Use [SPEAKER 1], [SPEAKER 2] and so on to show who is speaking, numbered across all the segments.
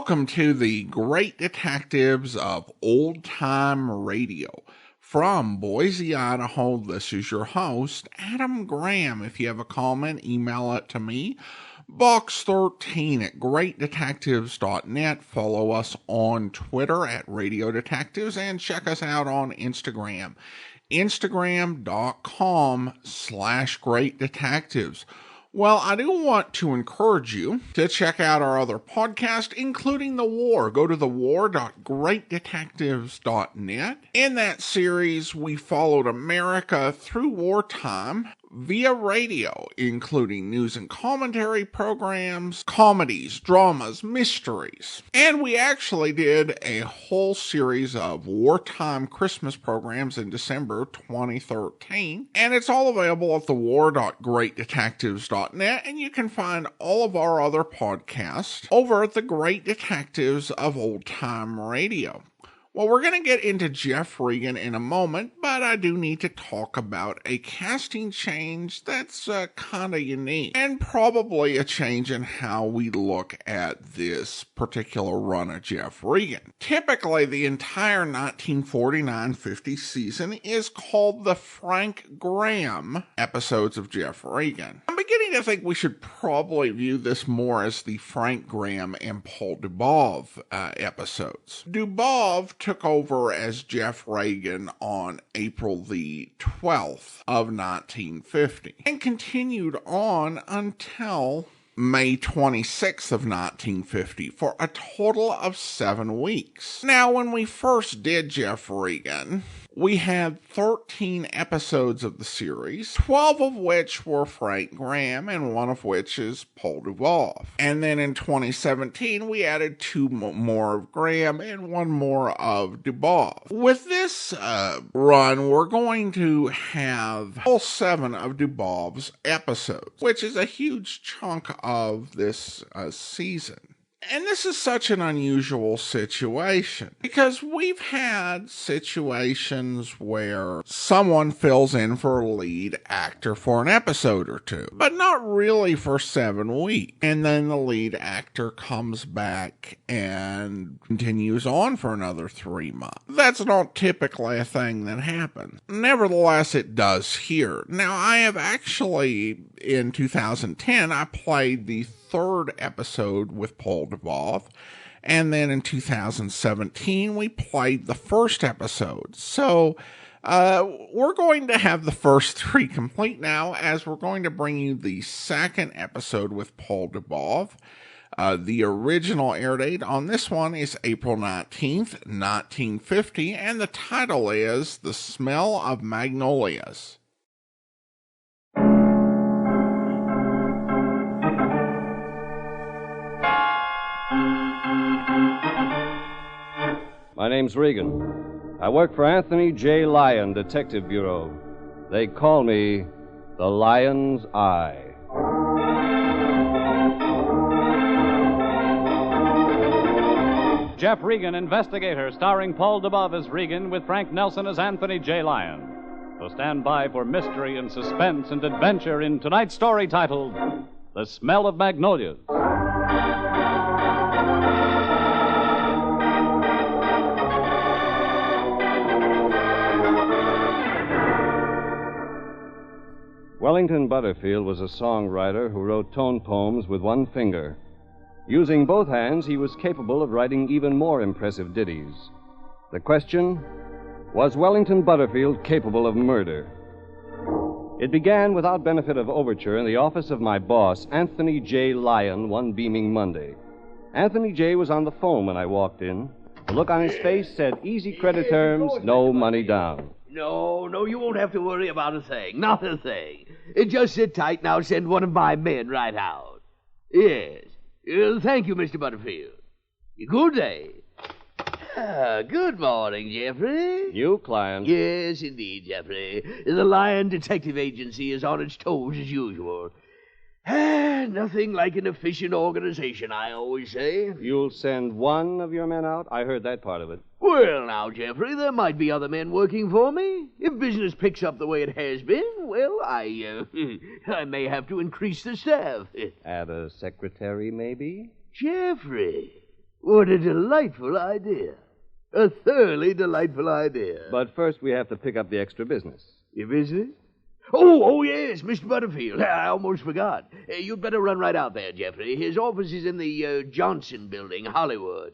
[SPEAKER 1] Welcome to the Great Detectives of Old Time Radio. From Boise, Idaho, this is your host, Adam Graham. If you have a comment, email it to me, box13 at greatdetectives.net. Follow us on Twitter at Radio Detectives and check us out on Instagram, instagram.com/greatdetectives. Well, I do want to encourage you to check out our other podcast, including The War. Go to thewar.greatdetectives.net. In that series, we followed America through wartime via radio, including news and commentary programs, comedies, dramas, mysteries. And we actually did a whole series of wartime Christmas programs in December 2013. And it's all available at thewar.greatdetectives.net. And you can find all of our other podcasts over at the Great Detectives of Old Time Radio. Well, we're going to get into Jeff Regan in a moment, but I do need to talk about a casting change that's kind of unique, and probably a change in how we look at this particular run of Jeff Regan. Typically, the entire 1949-50 season is called the Frank Graham episodes of Jeff Regan. I'm beginning to think we should probably view this more as the Frank Graham and Paul Dubov episodes. Dubov took over as Jeff Regan on April the 12th of 1950 and continued on until May 26th of 1950 for a total of 7 weeks. Now, when we first did Jeff Regan, we had 13 episodes of the series, 12 of which were Frank Graham and 1 of which is Paul Dubov. And then in 2017, we added 2 more of Graham and 1 more of Dubov. With this run, we're going to have all 7 of Dubov's episodes, which is a huge chunk of this season. And this is such an unusual situation because we've had situations where someone fills in for a lead actor for an episode or 2, but not really for 7 weeks. And then the lead actor comes back and continues on for another 3 months. That's not typically a thing that happens. Nevertheless, it does here. Now, I have actually, in 2010, I played the 3rd episode with Paul Dubov, and then in 2017 we played the 1st episode. So we're going to have the first 3 complete now, as we're going to bring you the 2nd episode with Paul Dubov. The original air date on this one is April 19th, 1950, and the title is The Smell of Magnolias.
[SPEAKER 2] My name's Regan. I work for Anthony J. Lyon Detective Bureau. They call me the Lion's Eye.
[SPEAKER 3] Jeff Regan, Investigator, starring Paul Dubov as Regan with Frank Nelson as Anthony J. Lyon. So stand by for mystery and suspense and adventure in tonight's story titled The Smell of Magnolias.
[SPEAKER 2] Wellington Butterfield was a songwriter who wrote tone poems with one finger. Using both hands, he was capable of writing even more impressive ditties. The question, was Wellington Butterfield capable of murder? It began without benefit of overture in the office of my boss, Anthony J. Lyon, one beaming Monday. Anthony J. was on the phone when I walked in. The look on his face said easy credit terms, no money down.
[SPEAKER 4] No, you won't have to worry about a thing. Not a thing. Just sit tight and I'll send one of my men right out. Yes. Thank you, Mr. Butterfield. Good day. Good morning, Jeffrey.
[SPEAKER 2] New client.
[SPEAKER 4] Yes, indeed, Jeffrey. The Lyon Detective Agency is on its toes as usual. Nothing like an efficient organization, I always say.
[SPEAKER 2] You'll send one of your men out? I heard that part of it.
[SPEAKER 4] Well, now, Jeffrey, there might be other men working for me. If business picks up the way it has been, well, I may have to increase the staff.
[SPEAKER 2] Add a secretary, maybe?
[SPEAKER 4] Jeffrey, What a delightful idea. A thoroughly delightful idea.
[SPEAKER 2] But first we have to pick up the extra business.
[SPEAKER 4] Your business? Oh, yes, Mr. Butterfield. I almost forgot. You'd better run right out there, Jeffrey. His office is in the Johnson Building, Hollywood.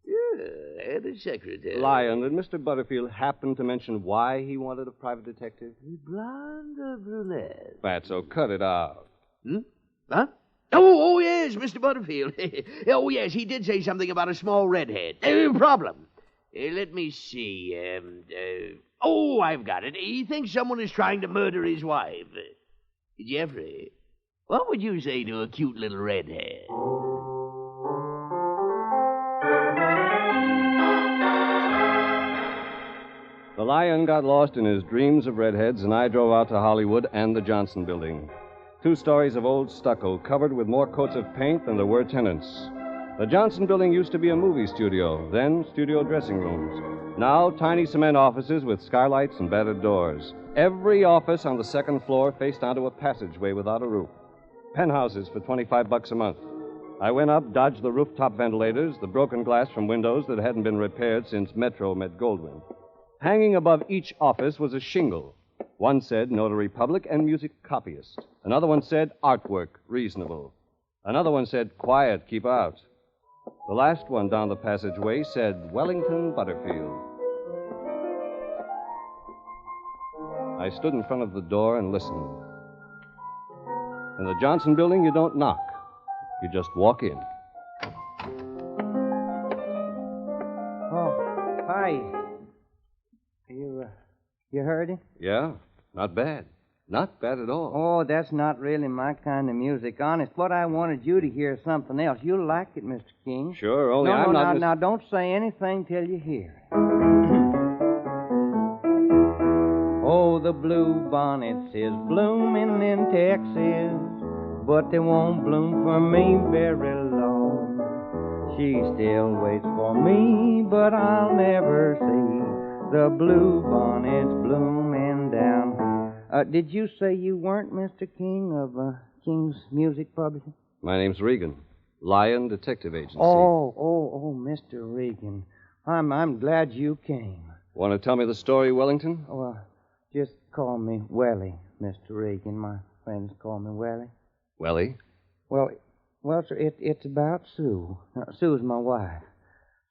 [SPEAKER 4] Yeah, the secretary.
[SPEAKER 2] Lion, did Mr. Butterfield happen to mention why he wanted a private detective?
[SPEAKER 4] Blonde or brunette?
[SPEAKER 2] Fatso, cut it out.
[SPEAKER 4] Huh? Oh, yes, Mr. Butterfield. Oh, yes, he did say something about a small redhead. Problem. Let me see. Oh, I've got it. He thinks someone is trying to murder his wife. Jeffrey, what would you say to a cute little redhead?
[SPEAKER 2] The Lion got lost in his dreams of redheads, and I drove out to Hollywood and the Johnson Building. 2 stories of old stucco covered with more coats of paint than there were tenants. The Johnson Building used to be a movie studio, then studio dressing rooms. Now, tiny cement offices with skylights and battered doors. Every office on the 2nd floor faced onto a passageway without a roof. Penthouses for $25 a month. I went up, dodged the rooftop ventilators, the broken glass from windows that hadn't been repaired since Metro met Goldwyn. Hanging above each office was a shingle. One said notary public and music copyist. Another one said artwork, reasonable. Another one said quiet, keep out. The last one down the passageway said Wellington Butterfield. I stood in front of the door and listened. In the Johnson Building, you don't knock. You just walk in.
[SPEAKER 5] Oh, hi. You heard it?
[SPEAKER 2] Yeah, not bad. Not bad at all.
[SPEAKER 5] Oh, that's not really my kind of music. Honest, what I wanted you to hear is something else. You'll like it, Mr. King.
[SPEAKER 2] Sure, only I'm not...
[SPEAKER 5] Now, don't say anything till you hear it. Oh, the blue bonnets is blooming in Texas, but they won't bloom for me very long. She still waits for me, but I'll never see the blue bonnets blooming down. Did you say you weren't Mr. King of King's Music Publishing?
[SPEAKER 2] My name's Regan, Lion Detective Agency.
[SPEAKER 5] Oh, Mr. Regan. I'm glad you came.
[SPEAKER 2] Want to tell me the story, Wellington?
[SPEAKER 5] Oh, just call me Welly, Mr. Regan. My friends call me Welly.
[SPEAKER 2] Welly?
[SPEAKER 5] Well, sir, it's about Sue. Sue's my wife.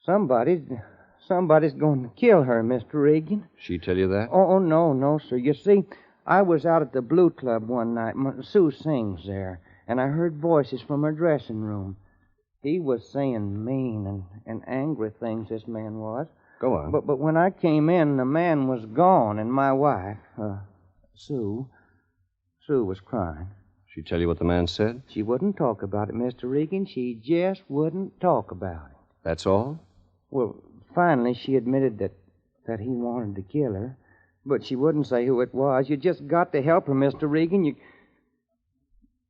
[SPEAKER 5] Somebody's going to kill her, Mr. Regan.
[SPEAKER 2] She tell you that?
[SPEAKER 5] Oh, no, sir. You see, I was out at the Blue Club one night. Sue sings there, and I heard voices from her dressing room. He was saying mean and angry things, this man was.
[SPEAKER 2] Go on.
[SPEAKER 5] But when I came in, the man was gone, and my wife, Sue was crying.
[SPEAKER 2] She tell you what the man said?
[SPEAKER 5] She wouldn't talk about it, Mr. Regan. She just wouldn't talk about it.
[SPEAKER 2] That's all?
[SPEAKER 5] Well, finally, she admitted that he wanted to kill her, but she wouldn't say who it was. You just got to help her, Mr. Regan.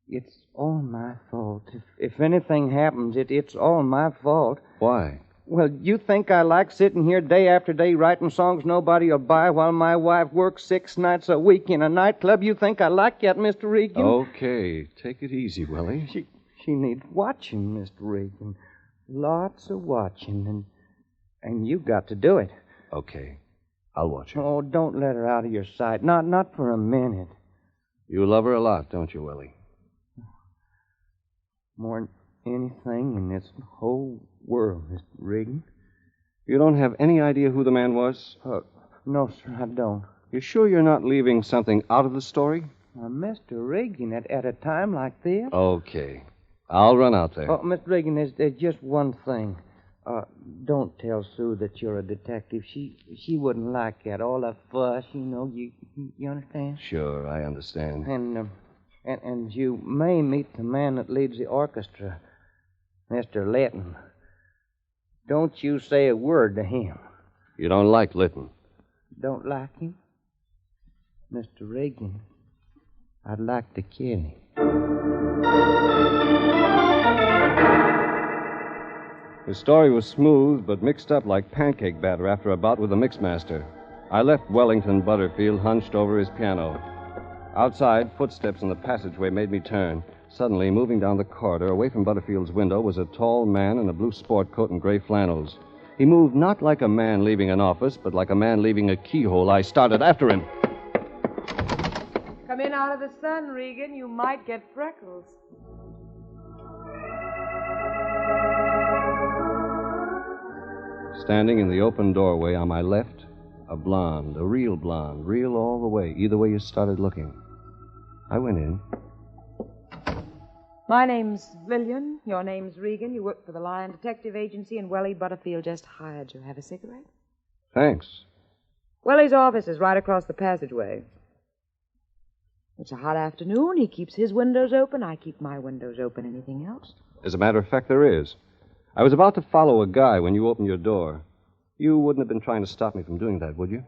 [SPEAKER 5] It's all my fault. If anything happens, it's all my fault.
[SPEAKER 2] Why?
[SPEAKER 5] Well, you think I like sitting here day after day writing songs nobody will buy while my wife works 6 nights a week in a nightclub? You think I like that, Mr. Regan?
[SPEAKER 2] Okay, take it easy, Willie.
[SPEAKER 5] She needs watching, Mr. Regan. Lots of watching, and you got to do it.
[SPEAKER 2] Okay, I'll watch her.
[SPEAKER 5] Oh, don't let her out of your sight. Not for a minute.
[SPEAKER 2] You love her a lot, don't you, Willie?
[SPEAKER 5] More than anything in this whole world, Mr. Regan.
[SPEAKER 2] You don't have any idea who the man was?
[SPEAKER 5] No, sir, I don't.
[SPEAKER 2] You sure you're not leaving something out of the story?
[SPEAKER 5] Mr. Regan, at a time like this?
[SPEAKER 2] Okay. I'll run out there.
[SPEAKER 5] Oh, Mr. Regan, there's just one thing. Don't tell Sue that you're a detective. She wouldn't like that. All that fuss, you understand?
[SPEAKER 2] Sure, I understand.
[SPEAKER 5] And you may meet the man that leads the orchestra, Mr. Litton. Don't you say a word to him.
[SPEAKER 2] You don't like Litton?
[SPEAKER 5] Don't like him? Mr. Regan, I'd like to kill him.
[SPEAKER 2] His story was smooth, but mixed up like pancake batter after a bout with the mixmaster. I left Wellington Butterfield hunched over his piano. Outside, footsteps in the passageway made me turn. Suddenly, moving down the corridor, away from Butterfield's window, was a tall man in a blue sport coat and gray flannels. He moved not like a man leaving an office, but like a man leaving a keyhole. I started after him.
[SPEAKER 6] Come in out of the sun, Regan. You might get freckles.
[SPEAKER 2] Standing in the open doorway on my left, a blonde, a real blonde, real all the way, either way you started looking. I went in.
[SPEAKER 6] My name's Lillian. Your name's Regan. You work for the Lion Detective Agency, and Wellie Butterfield just hired you. Have a cigarette?
[SPEAKER 2] Thanks.
[SPEAKER 6] Wellie's office is right across the passageway. It's a hot afternoon. He keeps his windows open. I keep my windows open. Anything else?
[SPEAKER 2] As a matter of fact, there is. I was about to follow a guy when you opened your door. You wouldn't have been trying to stop me from doing that, would you?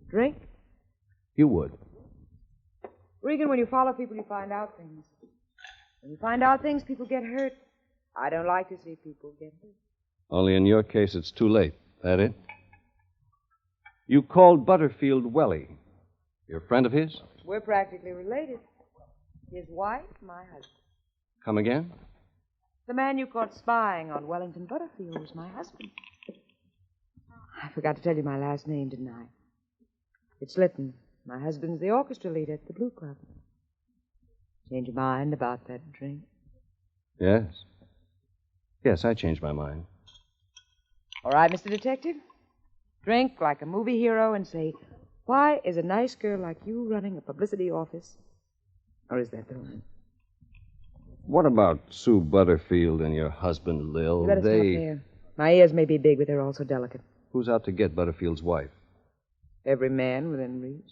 [SPEAKER 6] Drink?
[SPEAKER 2] You would.
[SPEAKER 6] Regan, when you follow people, you find out things. When you find out things, people get hurt. I don't like to see people get hurt.
[SPEAKER 2] Only in your case, it's too late. That it? You called Butterfield Wellie. You're a friend of his?
[SPEAKER 6] We're practically related. His wife, my husband.
[SPEAKER 2] Come again?
[SPEAKER 6] The man you caught spying on Wellington Butterfield was my husband. I forgot to tell you my last name, didn't I? It's Litton. My husband's the orchestra leader at the Blue Club. Change your mind about that drink?
[SPEAKER 2] Yes. Yes, I changed my mind.
[SPEAKER 6] All right, Mr. Detective. Drink like a movie hero and say, why is a nice girl like you running a publicity office? Or is that the line?
[SPEAKER 2] What about Sue Butterfield and your husband, Lil?
[SPEAKER 6] You better stop there. My ears may be big, but they're also delicate.
[SPEAKER 2] Who's out to get Butterfield's wife?
[SPEAKER 6] Every man within reach.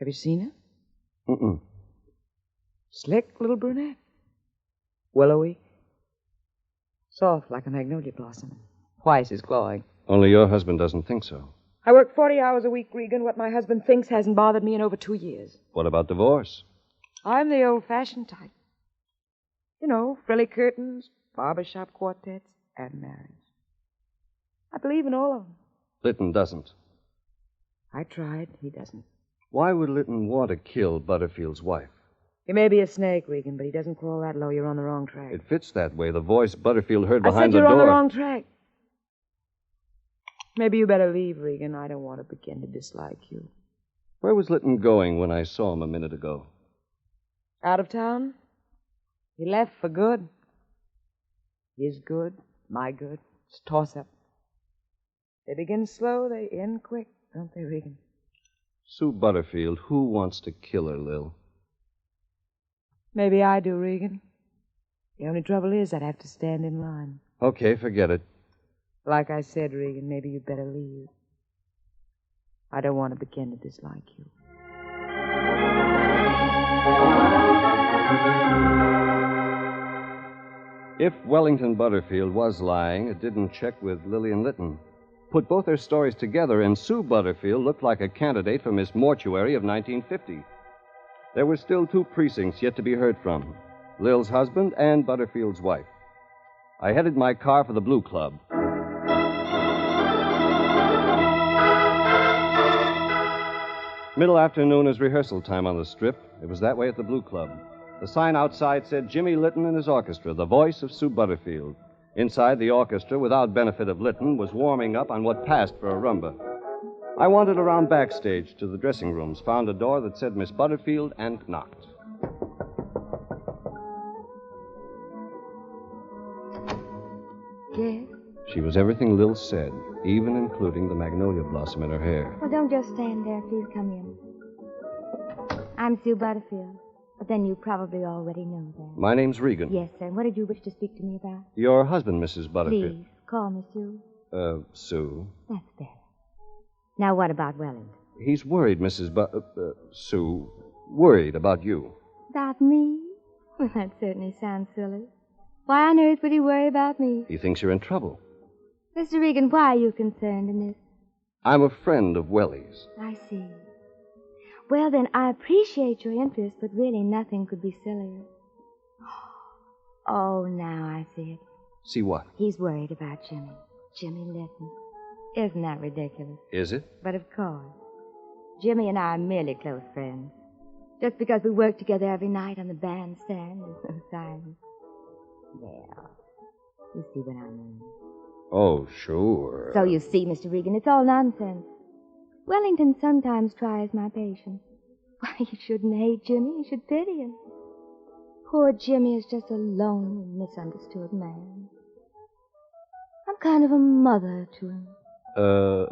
[SPEAKER 6] Have you seen her?
[SPEAKER 2] Mm-mm.
[SPEAKER 6] Slick little brunette. Willowy. Soft like a magnolia blossom. Twice as clawing.
[SPEAKER 2] Only your husband doesn't think so.
[SPEAKER 6] I work 40 hours a week, Regan. What my husband thinks hasn't bothered me in over 2 years.
[SPEAKER 2] What about divorce?
[SPEAKER 6] I'm the old-fashioned type. You know, frilly curtains, barbershop quartets, and marriage. I believe in all of them.
[SPEAKER 2] Litton doesn't.
[SPEAKER 6] I tried. He doesn't.
[SPEAKER 2] Why would Litton want to kill Butterfield's wife?
[SPEAKER 6] He may be a snake, Regan, but he doesn't crawl that low. You're on the wrong track.
[SPEAKER 2] It fits that way. The voice Butterfield heard
[SPEAKER 6] I
[SPEAKER 2] behind
[SPEAKER 6] said
[SPEAKER 2] the
[SPEAKER 6] you're
[SPEAKER 2] door.
[SPEAKER 6] on the wrong track. Maybe you better leave, Regan. I don't want to begin to dislike you.
[SPEAKER 2] Where was Litton going when I saw him a minute ago?
[SPEAKER 6] Out of town? He left for good. His good, my good. It's toss-up. They begin slow, they end quick, don't they, Regan?
[SPEAKER 2] Sue Butterfield, who wants to kill her, Lil?
[SPEAKER 6] Maybe I do, Regan. The only trouble is I'd have to stand in line.
[SPEAKER 2] Okay, forget it.
[SPEAKER 6] Like I said, Regan, maybe you'd better leave. I don't want to begin to dislike you.
[SPEAKER 2] If Wellington Butterfield was lying, it didn't check with Lillian Litton. Put both their stories together, and Sue Butterfield looked like a candidate for Miss Mortuary of 1950. There were still 2 precincts yet to be heard from, Lil's husband and Butterfield's wife. I headed my car for the Blue Club. Middle afternoon is rehearsal time on the Strip. It was that way at the Blue Club. The sign outside said Jimmy Litton and his orchestra, the voice of Sue Butterfield. Inside, the orchestra, without benefit of Litton, was warming up on what passed for a rumba. I wandered around backstage to the dressing rooms, found a door that said Miss Butterfield, and knocked.
[SPEAKER 7] Yes?
[SPEAKER 2] She was everything Lil said, even including the magnolia blossom in her hair.
[SPEAKER 7] Well, don't just stand there. Please come in. I'm Sue Butterfield. But then you probably already know that.
[SPEAKER 2] My name's Regan.
[SPEAKER 7] Yes, sir. What did you wish to speak to me about?
[SPEAKER 2] Your husband, Mrs. Butterfield.
[SPEAKER 7] Please, call me Sue.
[SPEAKER 2] Sue.
[SPEAKER 7] That's better. Now, what about Wellington?
[SPEAKER 2] He's worried, Mrs. Sue. Worried about you.
[SPEAKER 7] About me? Well, that certainly sounds silly. Why on earth would he worry about me?
[SPEAKER 2] He thinks you're in trouble.
[SPEAKER 7] Mr. Regan, why are you concerned in this?
[SPEAKER 2] I'm a friend of Wellie's.
[SPEAKER 7] I see. Well, then, I appreciate your interest, but really nothing could be sillier. Oh, now I see it.
[SPEAKER 2] See what?
[SPEAKER 7] He's worried about Jimmy. Jimmy Litton. Isn't that ridiculous?
[SPEAKER 2] Is it?
[SPEAKER 7] But of course. Jimmy and I are merely close friends. Just because we work together every night on the bandstand, there's no sign. Well, you see what I mean.
[SPEAKER 2] Oh, sure.
[SPEAKER 7] So you see, Mr. Regan, it's all nonsense. Wellington sometimes tries my patience. Why, you shouldn't hate Jimmy. You should pity him. Poor Jimmy is just a lonely, misunderstood man. I'm kind of a mother to him.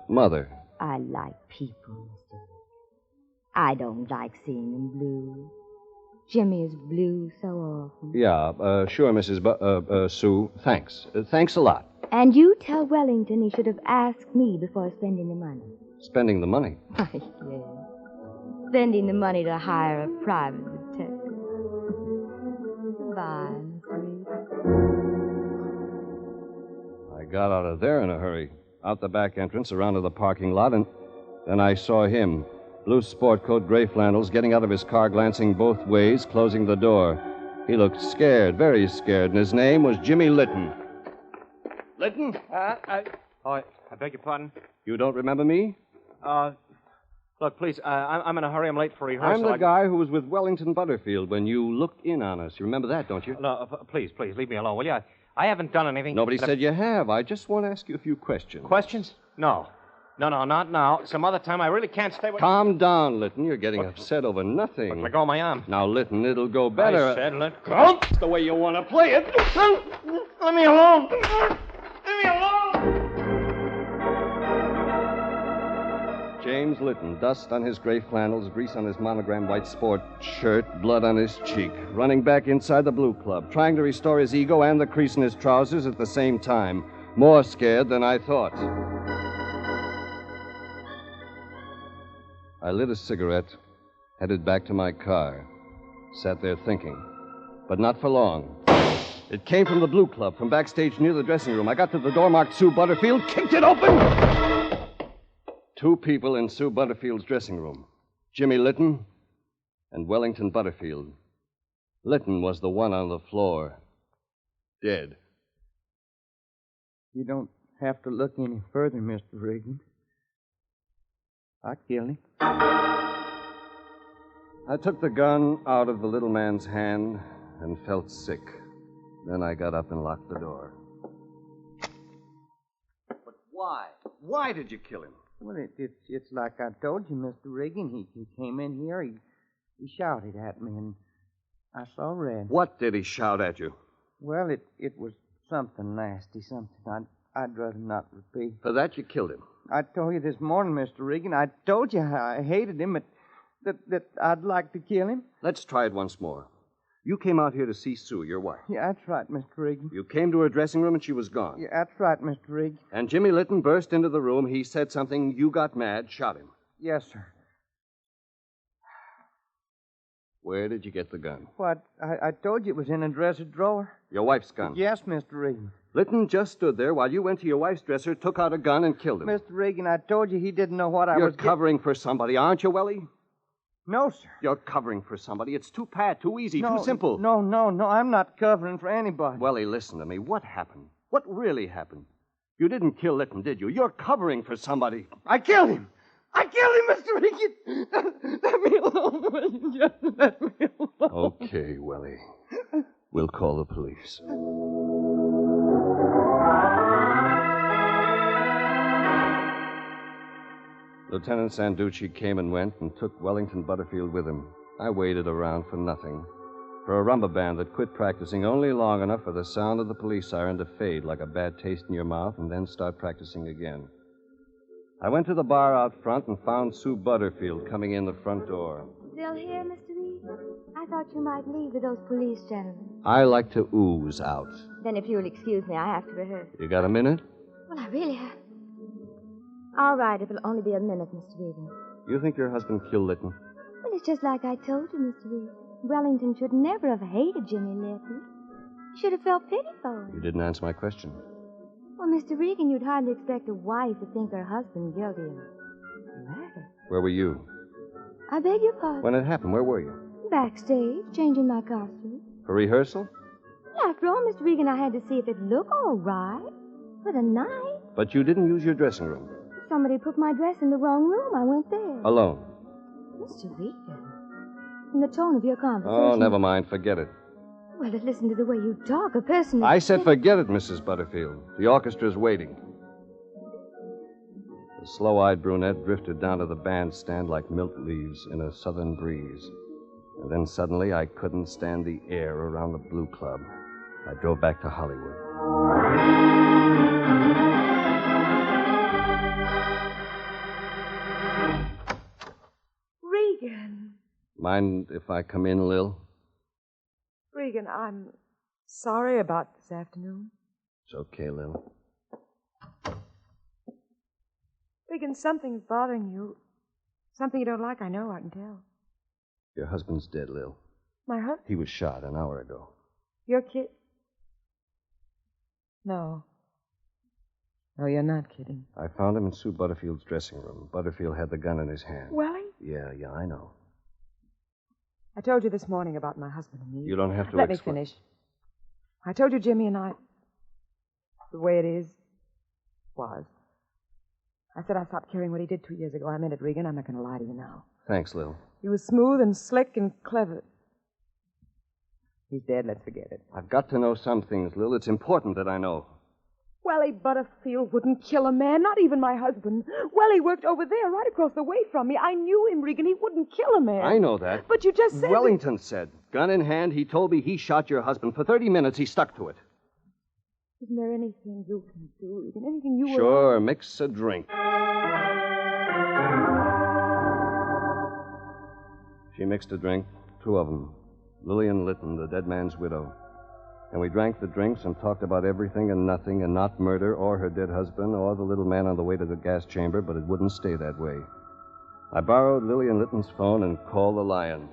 [SPEAKER 2] Mother.
[SPEAKER 7] I like people, Mr. Regan. I don't like seeing them blue. Jimmy is blue so often.
[SPEAKER 2] Yeah, sure, Mrs. Sue. Thanks. Thanks a lot.
[SPEAKER 7] And you tell Wellington he should have asked me before spending the money.
[SPEAKER 2] Spending the money?
[SPEAKER 7] Why, yes. Spending the money to hire a private detective. Goodbye, Mr. Regan.
[SPEAKER 2] I got out of there in a hurry. Out the back entrance, around to the parking lot, and then I saw him. Blue sport coat, gray flannels, getting out of his car, glancing both ways, closing the door. He looked scared, very scared, and his name was Jimmy Litton. Litton?
[SPEAKER 5] I beg your pardon?
[SPEAKER 2] You don't remember me?
[SPEAKER 5] Look, please, I'm in a hurry. I'm late for rehearsal.
[SPEAKER 2] I'm the guy who was with Wellington Butterfield when you looked in on us. You remember that, don't you?
[SPEAKER 5] No, please, leave me alone, will you? I haven't done anything.
[SPEAKER 2] Nobody said you have. I just want to ask you a few questions.
[SPEAKER 5] Questions? No, not now. Some other time. I really can't stay with...
[SPEAKER 2] Calm down, Litton. You're getting upset over nothing.
[SPEAKER 5] Let go of my arm.
[SPEAKER 2] Now, Litton, it'll go better.
[SPEAKER 5] I said let go.
[SPEAKER 2] That's the way you want to play it.
[SPEAKER 5] Let me alone. Leave me alone.
[SPEAKER 2] James Litton, dust on his gray flannels, grease on his monogram white sport shirt, blood on his cheek, running back inside the Blue Club, trying to restore his ego and the crease in his trousers at the same time. More scared than I thought. I lit a cigarette, headed back to my car. Sat there thinking, but not for long. It came from the Blue Club, from backstage near the dressing room. I got to the door marked Sue Butterfield, kicked it open! 2 people in Sue Butterfield's dressing room. Jimmy Litton and Wellington Butterfield. Litton was the one on the floor. Dead.
[SPEAKER 5] You don't have to look any further, Mr. Regan. I killed him.
[SPEAKER 2] I took the gun out of the little man's hand and felt sick. Then I got up and locked the door. But why? Why did you kill him?
[SPEAKER 5] Well, it's like I told you, Mr. Regan. He came in here, he shouted at me, and I saw red.
[SPEAKER 2] What did he shout at you?
[SPEAKER 5] Well, it was something nasty, something I'd rather not repeat.
[SPEAKER 2] For that, you killed him.
[SPEAKER 5] I told you this morning, Mr. Regan, I told you how I hated him, that I'd like to kill him.
[SPEAKER 2] Let's try it once more. You came out here to see Sue, your wife.
[SPEAKER 5] Yeah, that's right, Mr. Regan.
[SPEAKER 2] You came to her dressing room and she was gone.
[SPEAKER 5] Yeah, that's right, Mr. Regan.
[SPEAKER 2] And Jimmy Litton burst into the room. He said something. You got mad, shot him.
[SPEAKER 5] Yes, sir.
[SPEAKER 2] Where did you get the gun?
[SPEAKER 5] What? I told you it was in a dresser drawer.
[SPEAKER 2] Your wife's gun?
[SPEAKER 5] Yes, Mr. Regan.
[SPEAKER 2] Litton just stood there while you went to your wife's dresser, took out a gun, and killed him.
[SPEAKER 5] Mr. Regan, I told you he didn't know what I was...
[SPEAKER 2] You're covering for somebody, aren't you, Welly?
[SPEAKER 5] No, sir.
[SPEAKER 2] You're covering for somebody. It's too pat, too easy, too simple.
[SPEAKER 5] No, I'm not covering for anybody.
[SPEAKER 2] Welly, listen to me. What happened? What really happened? You didn't kill Litton, did you? You're covering for somebody.
[SPEAKER 5] I killed him. I killed him, Mr. Regan. Let me alone, will you? Just let me alone.
[SPEAKER 2] Okay, Welly. We'll call the police. Lieutenant Sanducci came and went and took Wellington Butterfield with him. I waited around for nothing. For a rumba band that quit practicing only long enough for the sound of the police siren to fade like a bad taste in your mouth and then start practicing again. I went to the bar out front and found Sue Butterfield coming in the front door.
[SPEAKER 7] Still here, Mr. Regan? I thought you might leave with those police gentlemen.
[SPEAKER 2] I like to ooze out.
[SPEAKER 7] Then if you'll excuse me, I have to rehearse.
[SPEAKER 2] You got a minute?
[SPEAKER 7] Well, I really have. All right, it'll only be a minute, Mr. Regan.
[SPEAKER 2] You think your husband killed Litton?
[SPEAKER 7] Well, it's just like I told you, Mr. Regan. Wellington should never have hated Jimmy Litton. He should have felt pity for him.
[SPEAKER 2] You didn't answer my question.
[SPEAKER 7] Well, Mr. Regan, you'd hardly expect a wife to think her husband guilty of murder.
[SPEAKER 2] Where were you?
[SPEAKER 7] I beg your pardon?
[SPEAKER 2] When it happened, where were you?
[SPEAKER 7] Backstage, changing my costume.
[SPEAKER 2] For rehearsal?
[SPEAKER 7] Well, after all, Mr. Regan, I had to see if it looked all right for the night.
[SPEAKER 2] But you didn't use your dressing room.
[SPEAKER 7] Somebody put my dress in the wrong room. I went there.
[SPEAKER 2] Alone?
[SPEAKER 7] Mr. Regan, From the tone of your conversation.
[SPEAKER 2] Oh, never mind. Forget it.
[SPEAKER 7] Well, to listen to the way you talk, a person...
[SPEAKER 2] I said forget it, Mrs. Butterfield. The orchestra's waiting. The slow-eyed brunette drifted down to the bandstand like milk leaves in a southern breeze. And then suddenly I couldn't stand the air around the Blue Club. I drove back to Hollywood.
[SPEAKER 6] Regan.
[SPEAKER 2] Mind if I come in, Lil?
[SPEAKER 6] Regan, I'm sorry about this afternoon.
[SPEAKER 2] It's okay, Lil.
[SPEAKER 6] Regan, something's bothering you. Something you don't like, I know, I can tell.
[SPEAKER 2] Your husband's dead, Lil.
[SPEAKER 6] My husband?
[SPEAKER 2] He was shot an hour ago.
[SPEAKER 6] Your kid? No. No, you're not kidding.
[SPEAKER 2] I found him in Sue Butterfield's dressing room. Butterfield had the gun in his hand.
[SPEAKER 6] Welly?
[SPEAKER 2] Yeah, I know.
[SPEAKER 6] I told you this morning about my husband and me.
[SPEAKER 2] You don't have to
[SPEAKER 6] Let me finish. I told you Jimmy and I... The way it was. I said I stopped caring what he did 2 years ago. I meant it, Regan. I'm not going to lie to you now.
[SPEAKER 2] Thanks, Lil.
[SPEAKER 6] He was smooth and slick and clever. He's dead. Let's forget it.
[SPEAKER 2] I've got to know some things, Lil. It's important that I know.
[SPEAKER 6] Welly Butterfield wouldn't kill a man, not even my husband. Welly worked over there, right across the way from me. I knew him, Regan. He wouldn't kill a man.
[SPEAKER 2] I know that.
[SPEAKER 6] But you just said...
[SPEAKER 2] Wellington said. Gun in hand, he told me he shot your husband. For 30 minutes, he stuck to it.
[SPEAKER 6] Isn't there anything you can do, Regan? Anything you...
[SPEAKER 2] Sure, mix a drink. She mixed a drink, 2 of them. Lillian Litton, the dead man's widow. And we drank the drinks and talked about everything and nothing, and not murder or her dead husband or the little man on the way to the gas chamber, but it wouldn't stay that way. I borrowed Lillian Litton's phone and called the Lion.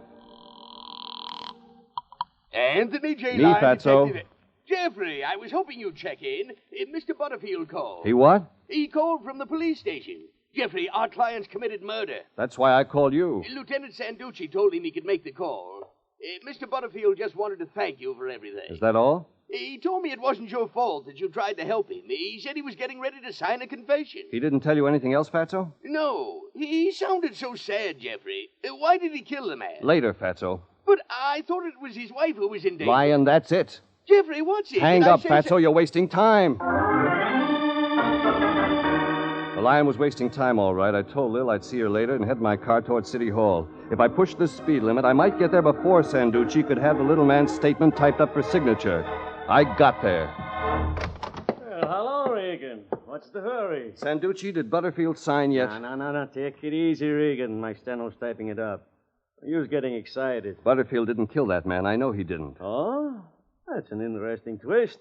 [SPEAKER 4] Anthony J.
[SPEAKER 2] Me,
[SPEAKER 4] Lion,
[SPEAKER 2] Fatso.
[SPEAKER 4] Detective. Jeffrey, I was hoping you'd check in. Mr. Butterfield called.
[SPEAKER 2] He what?
[SPEAKER 4] He called from the police station. Jeffrey, our client's committed murder.
[SPEAKER 2] That's why I called you.
[SPEAKER 4] Lieutenant Sanducci told him he could make the call. Mr. Butterfield just wanted to thank you for everything.
[SPEAKER 2] Is that all?
[SPEAKER 4] He told me it wasn't your fault that you tried to help him. He said he was getting ready to sign a confession.
[SPEAKER 2] He didn't tell you anything else, Fatso?
[SPEAKER 4] No. He sounded so sad, Jeffrey. Why did he kill the man?
[SPEAKER 2] Later, Fatso.
[SPEAKER 4] But I thought it was his wife who was in danger.
[SPEAKER 2] Lion, that's it.
[SPEAKER 4] Jeffrey, what's it?
[SPEAKER 2] Hang up, Fatso. You're wasting time. The Lion was wasting time, all right. I told Lil I'd see her later and head my car toward City Hall. If I pushed the speed limit, I might get there before Sanducci could have the little man's statement typed up for signature. I got there.
[SPEAKER 8] Well, hello, Regan. What's the hurry?
[SPEAKER 2] Sanducci, did Butterfield sign yet?
[SPEAKER 8] No. Take it easy, Regan. My steno's typing it up. You was getting excited.
[SPEAKER 2] Butterfield didn't kill that man. I know he didn't.
[SPEAKER 8] Oh? That's an interesting twist.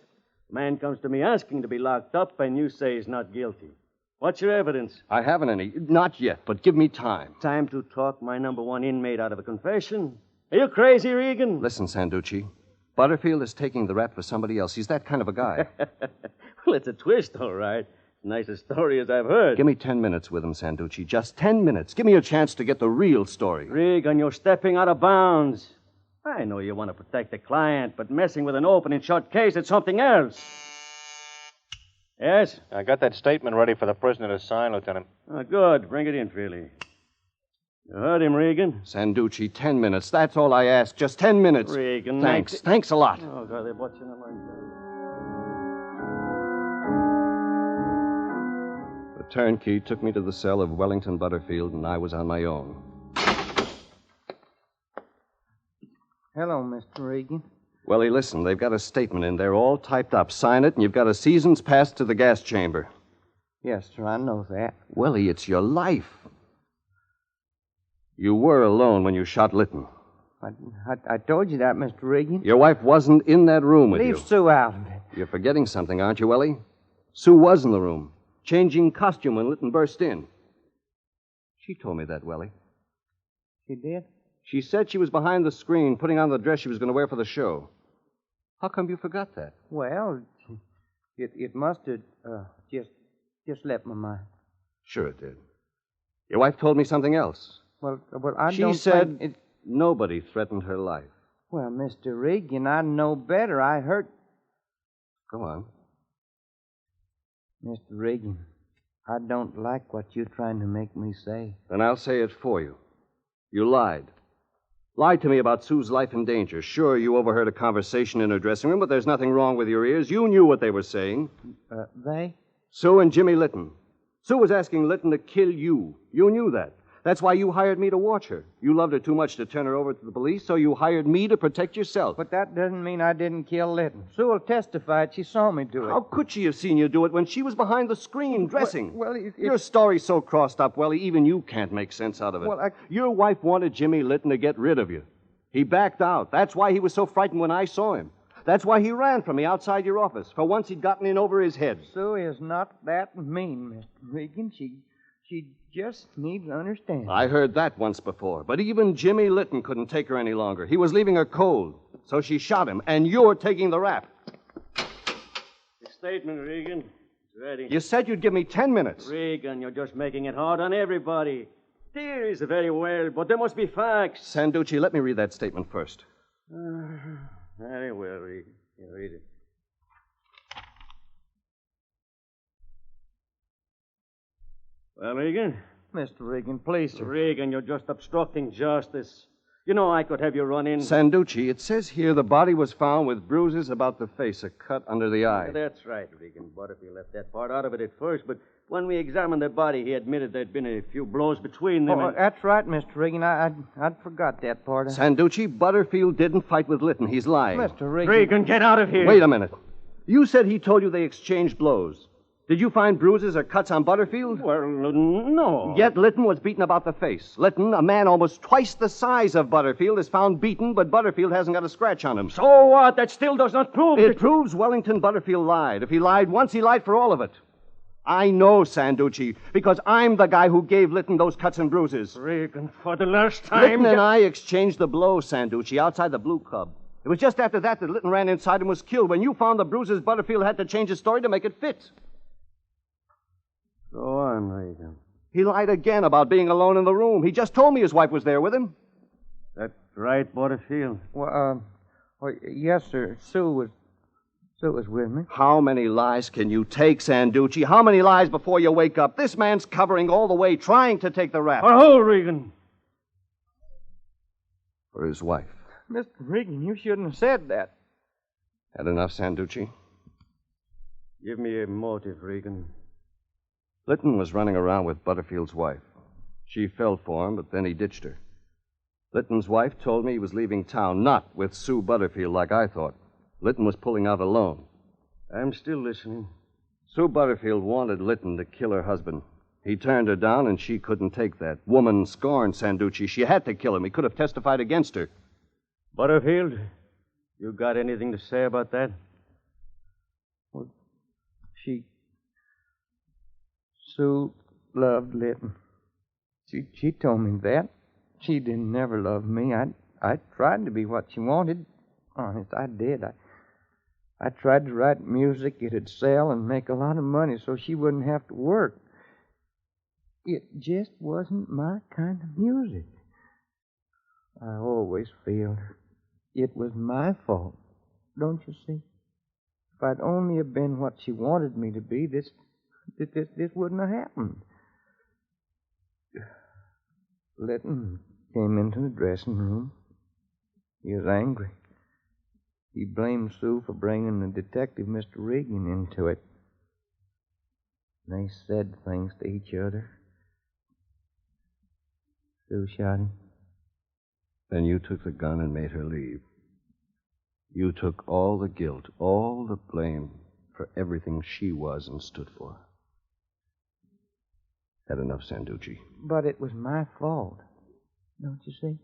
[SPEAKER 8] Man comes to me asking to be locked up, and you say he's not guilty. What's your evidence?
[SPEAKER 2] I haven't any. Not yet, but give me time.
[SPEAKER 8] Time to talk my number one inmate out of a confession? Are you crazy, Regan?
[SPEAKER 2] Listen, Sanducci. Butterfield is taking the rap for somebody else. He's that kind of a guy.
[SPEAKER 8] Well, it's a twist, all right. Nicest story as I've heard.
[SPEAKER 2] Give me 10 minutes with him, Sanducci. Just 10 minutes. Give me a chance to get the real story.
[SPEAKER 8] Regan, you're stepping out of bounds. I know you want to protect the client, but messing with an open and shut case, it's something else. Yes?
[SPEAKER 9] I got that statement ready for the prisoner to sign, Lieutenant.
[SPEAKER 8] Oh, good. Bring it in, Freely. You heard him, Regan?
[SPEAKER 2] Sanducci, 10 minutes. That's all I ask. Just 10 minutes.
[SPEAKER 8] Regan.
[SPEAKER 2] Thanks. Thanks a lot.
[SPEAKER 8] Oh, God, they're watching the line.
[SPEAKER 2] The turnkey took me to the cell of Wellington Butterfield, and I was on my own.
[SPEAKER 5] Hello, Mr. Regan.
[SPEAKER 2] Welly, listen, they've got a statement in there all typed up. Sign it, and you've got a season's pass to the gas chamber.
[SPEAKER 5] Yes, sir, I know that.
[SPEAKER 2] Welly, it's your life. You were alone when you shot Litton.
[SPEAKER 5] I told you that, Mr. Regan.
[SPEAKER 2] Your wife wasn't in that room with you.
[SPEAKER 5] Leave Sue out of it.
[SPEAKER 2] You're forgetting something, aren't you, Welly? Sue was in the room, changing costume when Litton burst in. She told me that, Welly.
[SPEAKER 5] She did?
[SPEAKER 2] She said she was behind the screen, putting on the dress she was going to wear for the show. How come you forgot that?
[SPEAKER 5] Well, it must have just left my mind.
[SPEAKER 2] Sure it did. Your wife told me something else.
[SPEAKER 5] Well, I
[SPEAKER 2] she
[SPEAKER 5] don't
[SPEAKER 2] said
[SPEAKER 5] think
[SPEAKER 2] nobody threatened her life.
[SPEAKER 5] Well, Mr. Regan, I know better. I heard...
[SPEAKER 2] Go on.
[SPEAKER 5] Mr. Regan, I don't like what you're trying to make me say.
[SPEAKER 2] Then I'll say it for you. You lied. Lied to me about Sue's life in danger. Sure, you overheard a conversation in her dressing room, but there's nothing wrong with your ears. You knew what they were saying.
[SPEAKER 5] They?
[SPEAKER 2] Sue and Jimmy Litton. Sue was asking Litton to kill you. You knew that. That's why you hired me to watch her. You loved her too much to turn her over to the police, so you hired me to protect yourself.
[SPEAKER 5] But that doesn't mean I didn't kill Litton. Sue will testify she saw me do it.
[SPEAKER 2] How could she have seen you do it when she was behind the screen dressing?
[SPEAKER 5] Well,
[SPEAKER 2] your story's so crossed up, Welly, even you can't make sense out of it.
[SPEAKER 5] Well,
[SPEAKER 2] Your wife wanted Jimmy Litton to get rid of you. He backed out. That's why he was so frightened when I saw him. That's why he ran from me outside your office. For once he'd gotten in over his head.
[SPEAKER 5] Sue is not that mean, Mr. Regan. She just needs to understand.
[SPEAKER 2] I heard that once before. But even Jimmy Litton couldn't take her any longer. He was leaving her cold. So she shot him, and you're taking the rap.
[SPEAKER 8] The statement, Regan. It's ready.
[SPEAKER 2] You said you'd give me 10 minutes.
[SPEAKER 8] Regan, you're just making it hard on everybody. Theories are very well, but there must be facts.
[SPEAKER 2] Sanducci, let me read that statement first.
[SPEAKER 8] Very well, Regan. You read it. Well, Regan?
[SPEAKER 5] Mr. Regan, please, sir.
[SPEAKER 8] Regan, you're just obstructing justice. You know I could have you run in.
[SPEAKER 2] Sanducci, it says here the body was found with bruises about the face, a cut under the eye.
[SPEAKER 8] That's right, Regan. Butterfield left that part out of it at first, but when we examined the body, he admitted there'd been a few blows between them.
[SPEAKER 5] That's right, Mr. Regan. I'd forgot that part.
[SPEAKER 2] Sanducci, Butterfield didn't fight with Litton. He's lying.
[SPEAKER 5] Mr. Regan.
[SPEAKER 8] Regan, get out of here.
[SPEAKER 2] Wait a minute. You said he told you they exchanged blows. Did you find bruises or cuts on Butterfield?
[SPEAKER 8] Well, no.
[SPEAKER 2] Yet Litton was beaten about the face. Litton, a man almost twice the size of Butterfield, is found beaten, but Butterfield hasn't got a scratch on him.
[SPEAKER 8] So what? That still does not prove
[SPEAKER 2] it. It proves Wellington Butterfield lied. If he lied once, he lied for all of it. I know, Sanducci, because I'm the guy who gave Litton those cuts and bruises.
[SPEAKER 8] Regan, for the last time...
[SPEAKER 2] Litton and I exchanged the blows, Sanducci, outside the Blue Club. It was just after that Litton ran inside and was killed. When you found the bruises, Butterfield had to change his story to make it fit.
[SPEAKER 8] Go on, Regan.
[SPEAKER 2] He lied again about being alone in the room. He just told me his wife was there with him.
[SPEAKER 8] That's right, Butterfield.
[SPEAKER 5] Well, yes, sir. Sue was with me.
[SPEAKER 2] How many lies can you take, Sanducci? How many lies before you wake up? This man's covering all the way, trying to take the rap.
[SPEAKER 8] Oh, Regan.
[SPEAKER 2] For his wife.
[SPEAKER 5] Mr. Regan, you shouldn't have said that.
[SPEAKER 2] Had enough, Sanducci?
[SPEAKER 8] Give me a motive, Regan.
[SPEAKER 2] Litton was running around with Butterfield's wife. She fell for him, but then he ditched her. Litton's wife told me he was leaving town, not with Sue Butterfield like I thought. Litton was pulling out alone.
[SPEAKER 8] I'm still listening.
[SPEAKER 2] Sue Butterfield wanted Litton to kill her husband. He turned her down, and she couldn't take that. Woman scorned Sanducci. She had to kill him. He could have testified against her.
[SPEAKER 8] Butterfield, you got anything to say about that?
[SPEAKER 5] Well, Sue loved Litton. She told me that. She didn't never love me. I tried to be what she wanted. Honest, I did. I tried to write music it'd sell and make a lot of money so she wouldn't have to work. It just wasn't my kind of music. I always feel it was my fault. Don't you see? If I'd only have been what she wanted me to be, this wouldn't have happened. Litton came into the dressing room. He was angry. He blamed Sue for bringing the detective, Mr. Regan, into it. They said things to each other. Sue shot him.
[SPEAKER 2] Then you took the gun and made her leave. You took all the guilt, all the blame for everything she was and stood for. Had enough, Sanducci.
[SPEAKER 5] But it was my fault. Don't you see?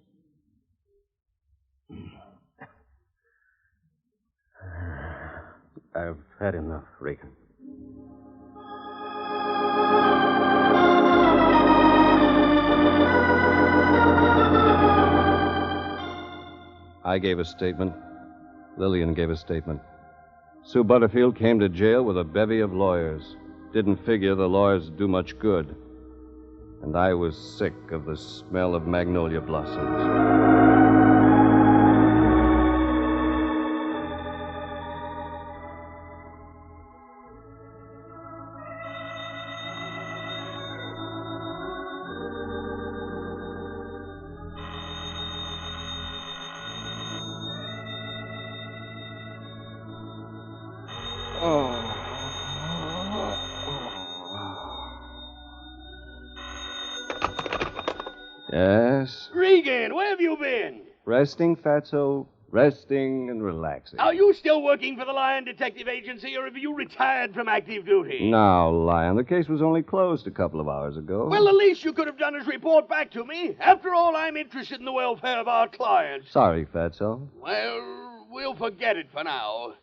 [SPEAKER 8] I've had enough, Regan.
[SPEAKER 2] I gave a statement. Lillian gave a statement. Sue Butterfield came to jail with a bevy of lawyers. Didn't figure the lawyers would do much good. And I was sick of the smell of magnolia blossoms. Yes?
[SPEAKER 4] Regan, where have you been?
[SPEAKER 2] Resting, Fatso. Resting and relaxing.
[SPEAKER 4] Are you still working for the Lion Detective Agency, or have you retired from active duty?
[SPEAKER 2] Now, Lion, the case was only closed a couple of hours ago.
[SPEAKER 4] Well, the least you could have done is report back to me. After all, I'm interested in the welfare of our clients.
[SPEAKER 2] Sorry, Fatso.
[SPEAKER 4] Well, we'll forget it for now.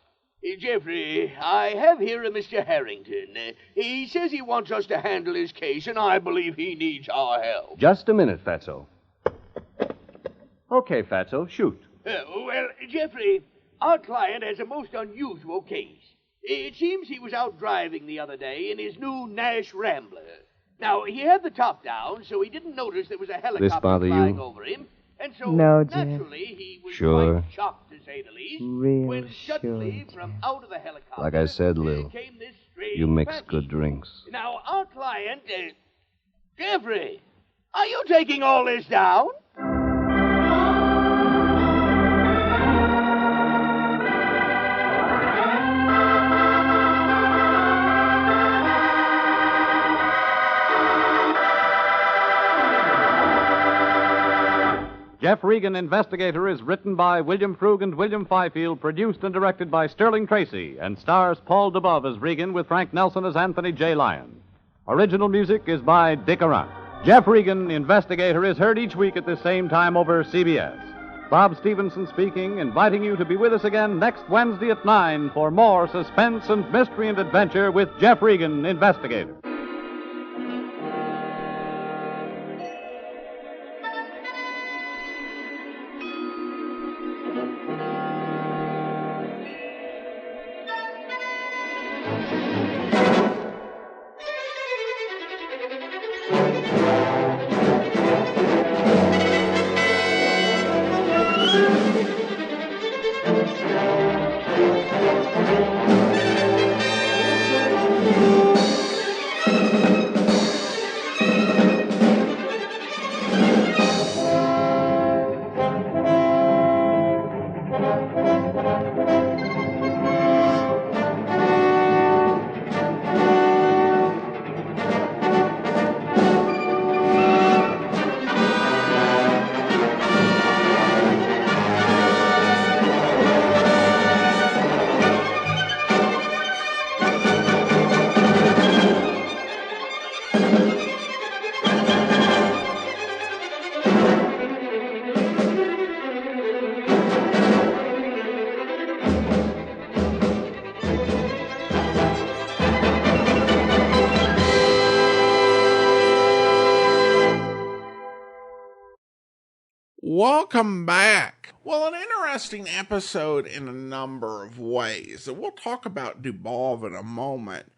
[SPEAKER 4] Jeffrey, I have here a Mr. Harrington. He says he wants us to handle his case, and I believe he needs our help.
[SPEAKER 2] Just a minute, Fatso. Okay, Fatso, shoot.
[SPEAKER 4] Well, Jeffrey, our client has a most unusual case. It seems he was out driving the other day in his new Nash Rambler. Now, he had the top down, so he didn't notice there was a helicopter flying over him. And so,
[SPEAKER 6] No, Jeff.
[SPEAKER 4] naturally, he was
[SPEAKER 2] Sure.
[SPEAKER 4] quite shocked, to say the least,
[SPEAKER 6] Real
[SPEAKER 4] when suddenly,
[SPEAKER 6] sure,
[SPEAKER 4] from
[SPEAKER 6] Jeff.
[SPEAKER 4] out of the helicopter,
[SPEAKER 2] Like I said, Lil,
[SPEAKER 4] came this strange
[SPEAKER 2] you mix
[SPEAKER 4] package.
[SPEAKER 2] good drinks.
[SPEAKER 4] Now, our client, Jeffrey, are you taking all this down?
[SPEAKER 3] Jeff Regan, Investigator, is written by William Frug and William Fifield, produced and directed by Sterling Tracy, and stars Paul DeBove as Regan with Frank Nelson as Anthony J. Lyon. Original music is by Dick Arant. Jeff Regan, Investigator, is heard each week at the same time over CBS. Bob Stevenson speaking, inviting you to be with us again next Wednesday at 9 for more suspense and mystery and adventure with Jeff Regan, Investigator.
[SPEAKER 1] Welcome back. Well, an interesting episode in a number of ways. We'll talk about Dubov in a moment.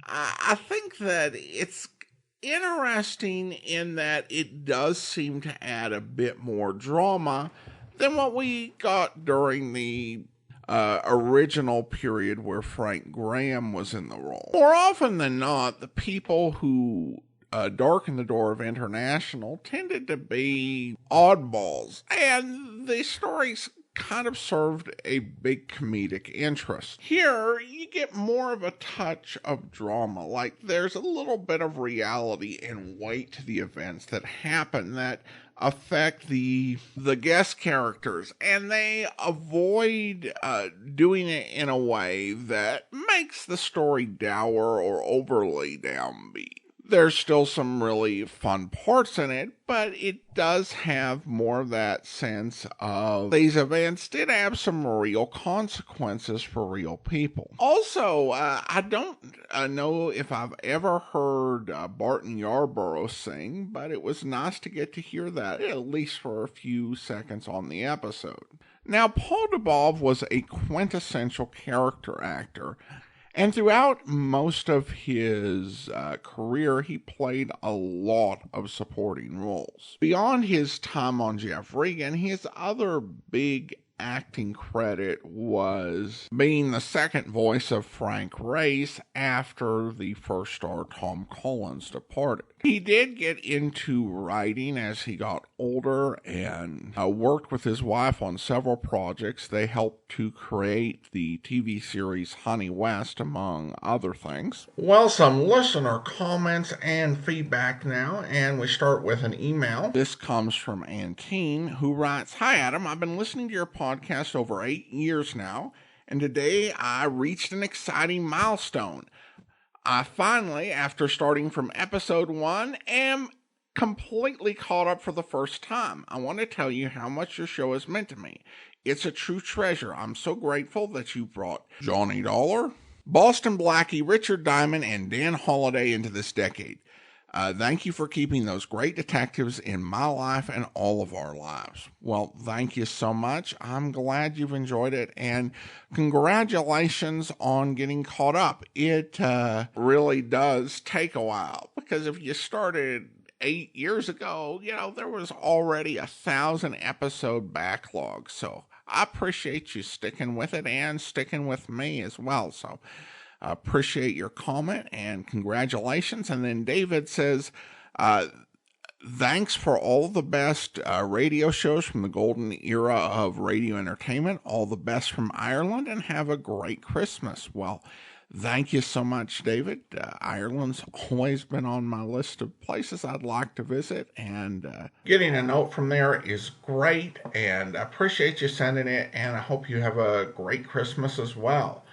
[SPEAKER 1] I think that it's interesting in that it does seem to add a bit more drama than what we got during the original period where Frank Graham was in the role. More often than not, the people who Darken the Door of International tended to be oddballs, and the stories kind of served a big comedic interest. Here, you get more of a touch of drama, like there's a little bit of reality and weight to the events that happen that affect the guest characters, and they avoid doing it in a way that makes the story dour or overly downbeat. There's still some really fun parts in it, but it does have more of that sense of these events did have some real consequences for real people. Also, I don't know if I've ever heard Barton Yarborough sing, but it was nice to get to hear that, at least for a few seconds on the episode. Now, Paul Dubov was a quintessential character actor, and throughout most of his career, he played a lot of supporting roles. Beyond his time on Jeff Regan, his other big acting credit was being the second voice of Frank Race after the first star Tom Collins departed. He did get into writing as he got older and worked with his wife on several projects. They helped to create the TV series Honey West, among other things. Well, some listener comments and feedback now, and we start with an email. This comes from Antine, who writes, "Hi Adam, I've been listening to your podcast over 8 years now, and today I reached an exciting milestone. I finally, after starting from episode 1, am completely caught up for the first time. I want to tell you how much your show has meant to me. It's a true treasure. I'm so grateful that you brought Johnny Dollar, Boston Blackie, Richard Diamond, and Dan Holliday into this decade. Thank you for keeping those great detectives in my life and all of our lives." Well, thank you so much. I'm glad you've enjoyed it, and congratulations on getting caught up. It really does take a while, because if you started 8 years ago, there was already 1,000 episode backlog. So I appreciate you sticking with it and sticking with me as well. So I appreciate your comment and congratulations. And then David says, thanks for all the best radio shows from the golden era of radio entertainment. All the best from Ireland, and have a great Christmas. Well, thank you so much, David. Ireland's always been on my list of places I'd like to visit, and getting a note from there is great, and I appreciate you sending it, and I hope you have a great Christmas as well.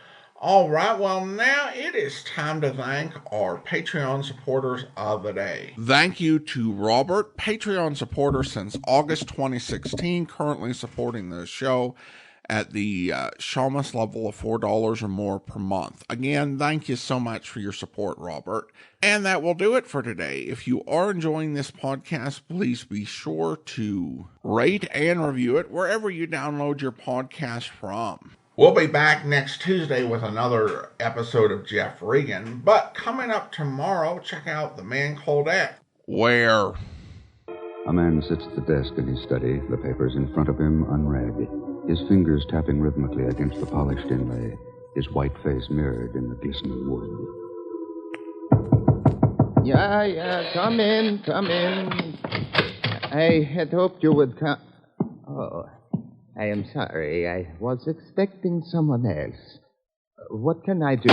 [SPEAKER 1] All right, well, now it is time to thank our Patreon supporters of the day. Thank you to Robert, Patreon supporter since August 2016, currently supporting the show at the Shamus level of $4 or more per month. Again, thank you so much for your support, Robert. And that will do it for today. If you are enjoying this podcast, please be sure to rate and review it wherever you download your podcast from. We'll be back next Tuesday with another episode of Jeff Regan, but coming up tomorrow, check out The Man Called X, where
[SPEAKER 10] a man sits at the desk in his study, the papers in front of him unread, his fingers tapping rhythmically against the polished inlay, his white face mirrored in the glistening wood.
[SPEAKER 11] Yeah, come in. I had hoped you would come. Oh, I am sorry. I was expecting someone else. What can I do?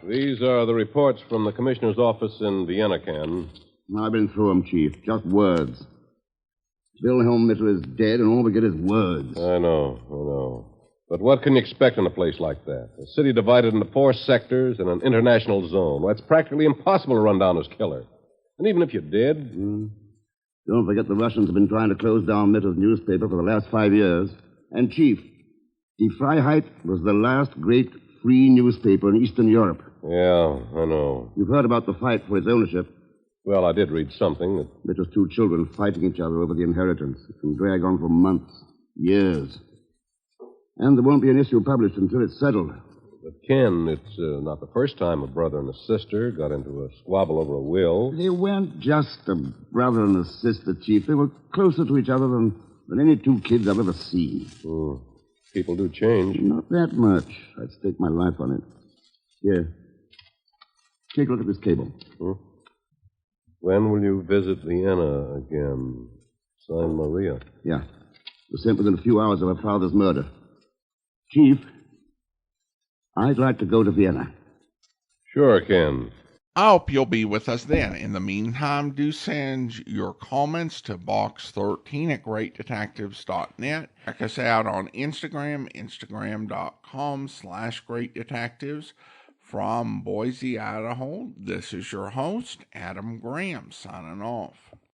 [SPEAKER 12] These are the reports from the commissioner's office in Vienna, Ken.
[SPEAKER 13] I've been through them, Chief. Just words. Wilhelm Mittel is dead, and all we get is words.
[SPEAKER 12] I know. But what can you expect in a place like that? A city divided into 4 sectors and an international zone. Well, it's practically impossible to run down his killer. And even if you did...
[SPEAKER 13] Don't forget the Russians have been trying to close down Mittel's newspaper for the last 5 years. And, Chief, Die Freiheit was the last great free newspaper in Eastern Europe.
[SPEAKER 12] Yeah, I know.
[SPEAKER 13] You've heard about the fight for its ownership.
[SPEAKER 12] Well, I did read something.
[SPEAKER 13] Mittel's 2 children fighting each other over the inheritance. It can drag on for months, years. And there won't be an issue published until it's settled.
[SPEAKER 12] But, Ken, it's not the first time a brother and a sister got into a squabble over a will.
[SPEAKER 13] They weren't just a brother and a sister, Chief. They were closer to each other than any 2 kids I've ever seen.
[SPEAKER 12] People do change.
[SPEAKER 13] Not that much. I'd stake my life on it. Here. Take a look at this cable.
[SPEAKER 12] When will you visit Vienna again? Signed, Maria.
[SPEAKER 13] Yeah. It was sent within a few hours of her father's murder. Chief, I'd like to go to Vienna.
[SPEAKER 12] Sure, Ken.
[SPEAKER 1] I hope you'll be with us then. In the meantime, do send your comments to box13@greatdetectives.net. Check us out on Instagram, instagram.com/greatdetectives. From Boise, Idaho, this is your host, Adam Graham, signing off.